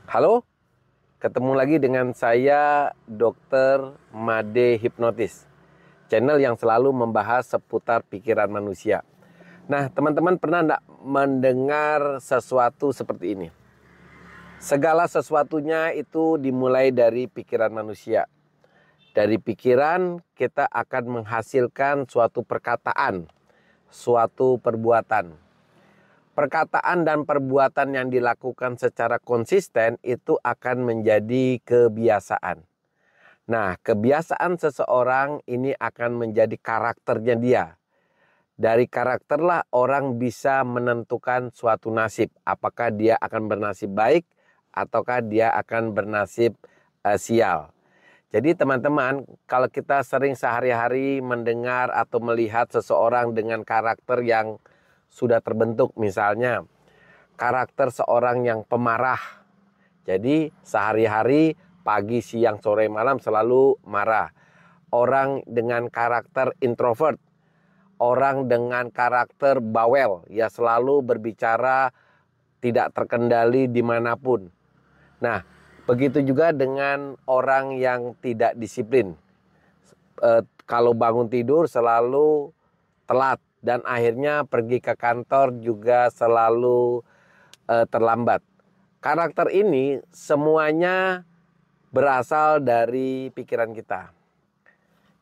Halo, ketemu lagi dengan saya Dr. Made Hipnotis, channel yang selalu membahas seputar pikiran manusia. Nah, teman-teman pernah enggak mendengar sesuatu seperti ini? Segala sesuatunya itu dimulai dari pikiran manusia. Dari pikiran kita akan menghasilkan suatu perkataan, suatu perbuatan. Perkataan dan perbuatan yang dilakukan secara konsisten itu akan menjadi kebiasaan. Nah, kebiasaan seseorang ini akan menjadi karakternya dia. Dari karakterlah orang bisa menentukan suatu nasib. Apakah dia akan bernasib baik ataukah dia akan bernasib sial. Jadi teman-teman, kalau kita sering sehari-hari mendengar atau melihat seseorang dengan karakter yang sudah terbentuk, misalnya karakter seorang yang pemarah. Jadi sehari-hari pagi, siang, sore, malam selalu marah. Orang dengan karakter introvert, orang dengan karakter bawel, ya selalu berbicara tidak terkendali dimanapun. Nah, begitu juga dengan orang yang tidak disiplin. Kalau bangun tidur selalu telat dan akhirnya pergi ke kantor juga selalu terlambat. Karakter ini semuanya berasal dari pikiran kita.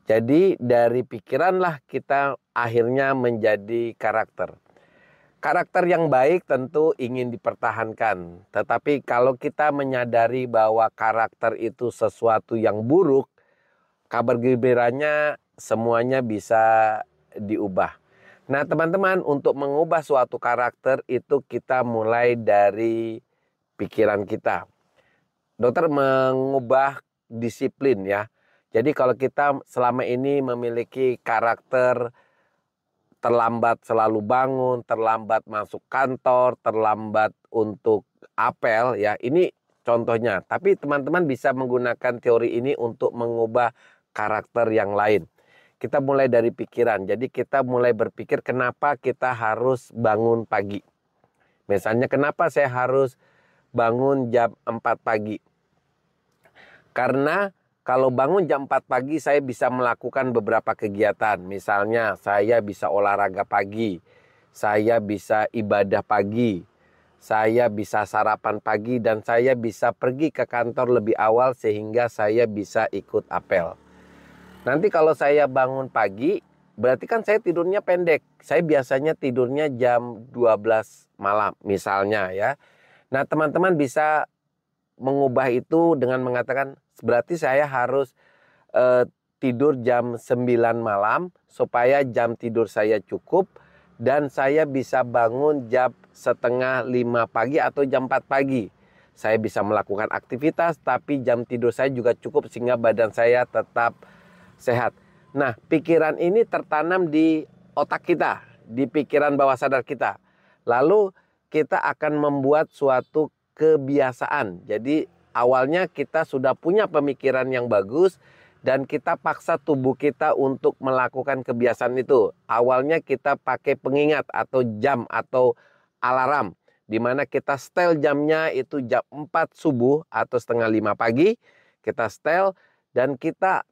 Jadi dari pikiranlah kita akhirnya menjadi karakter. Karakter yang baik tentu ingin dipertahankan. Tetapi kalau kita menyadari bahwa karakter itu sesuatu yang buruk, kabar gembiranya semuanya bisa diubah. Nah teman-teman, untuk mengubah suatu karakter itu kita mulai dari pikiran kita. Dokter mengubah disiplin ya. Jadi kalau kita selama ini memiliki karakter terlambat selalu bangun, terlambat masuk kantor, terlambat untuk apel ya, ini contohnya. Tapi teman-teman bisa menggunakan teori ini untuk mengubah karakter yang lain. Kita mulai dari pikiran. Jadi kita mulai berpikir kenapa kita harus bangun pagi. Misalnya kenapa saya harus bangun jam 4 pagi. Karena kalau bangun jam 4 pagi saya bisa melakukan beberapa kegiatan. Misalnya saya bisa olahraga pagi. Saya bisa ibadah pagi. Saya bisa sarapan pagi dan saya bisa pergi ke kantor lebih awal sehingga saya bisa ikut apel. Nanti kalau saya bangun pagi, berarti kan saya tidurnya pendek. Saya biasanya tidurnya jam 12 malam misalnya ya. Nah teman-teman bisa mengubah itu dengan mengatakan berarti saya harus tidur jam 9 malam supaya jam tidur saya cukup. Dan saya bisa bangun jam setengah 5 pagi atau jam 4 pagi. Saya bisa melakukan aktivitas tapi jam tidur saya juga cukup sehingga badan saya tetap sehat. Nah, pikiran ini tertanam di otak kita, di pikiran bawah sadar kita. Lalu kita akan membuat suatu kebiasaan. Jadi awalnya kita sudah punya pemikiran yang bagus dan kita paksa tubuh kita untuk melakukan kebiasaan itu. Awalnya kita pakai pengingat atau jam atau alarm, di mana kita setel jamnya itu jam 4 subuh atau setengah 5 pagi. Kita setel. Dan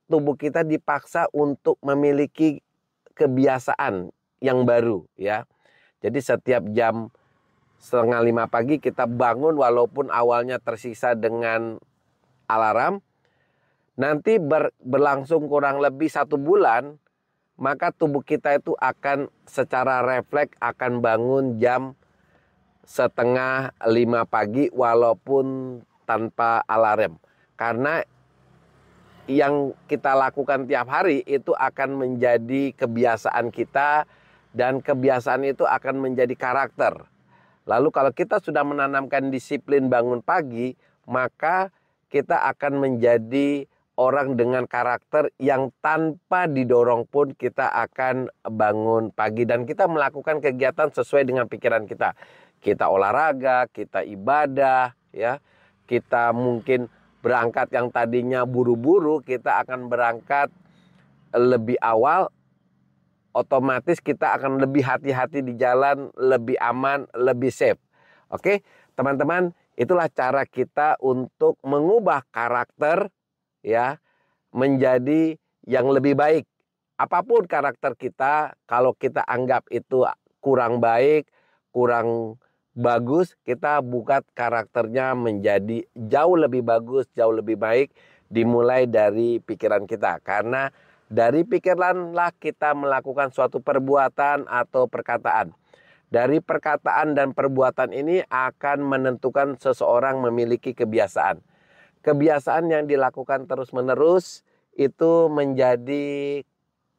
tubuh kita dipaksa untuk memiliki kebiasaan yang baru ya. Jadi setiap jam setengah 5 pagi kita bangun walaupun awalnya tersiksa dengan alarm. Nanti berlangsung kurang lebih 1 bulan, maka tubuh kita itu akan secara refleks akan bangun jam setengah 5 pagi walaupun tanpa alarm. Karena yang kita lakukan tiap hari itu akan menjadi kebiasaan kita dan kebiasaan itu akan menjadi karakter. Lalu kalau kita sudah menanamkan disiplin bangun pagi, maka kita akan menjadi orang dengan karakter yang tanpa didorong pun kita akan bangun pagi dan kita melakukan kegiatan sesuai dengan pikiran kita. Kita olahraga, kita ibadah, ya. Kita mungkin berangkat yang tadinya buru-buru, kita akan berangkat lebih awal, otomatis kita akan lebih hati-hati di jalan, lebih aman, lebih safe. Oke, teman-teman, Itulah cara kita untuk mengubah karakter ya menjadi yang lebih baik. Apapun karakter kita, kalau kita anggap itu kurang baik, kurang bagus, kita buat karakternya menjadi jauh lebih bagus, jauh lebih baik, dimulai dari pikiran kita. Karena dari pikiranlah kita melakukan suatu perbuatan atau perkataan. Dari perkataan dan perbuatan ini akan menentukan seseorang memiliki kebiasaan. Kebiasaan yang dilakukan terus-menerus itu menjadi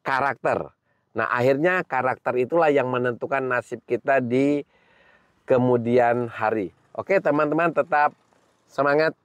karakter. Nah, akhirnya karakter itulah yang menentukan nasib kita di kemudian hari. Oke, teman-teman, tetap semangat.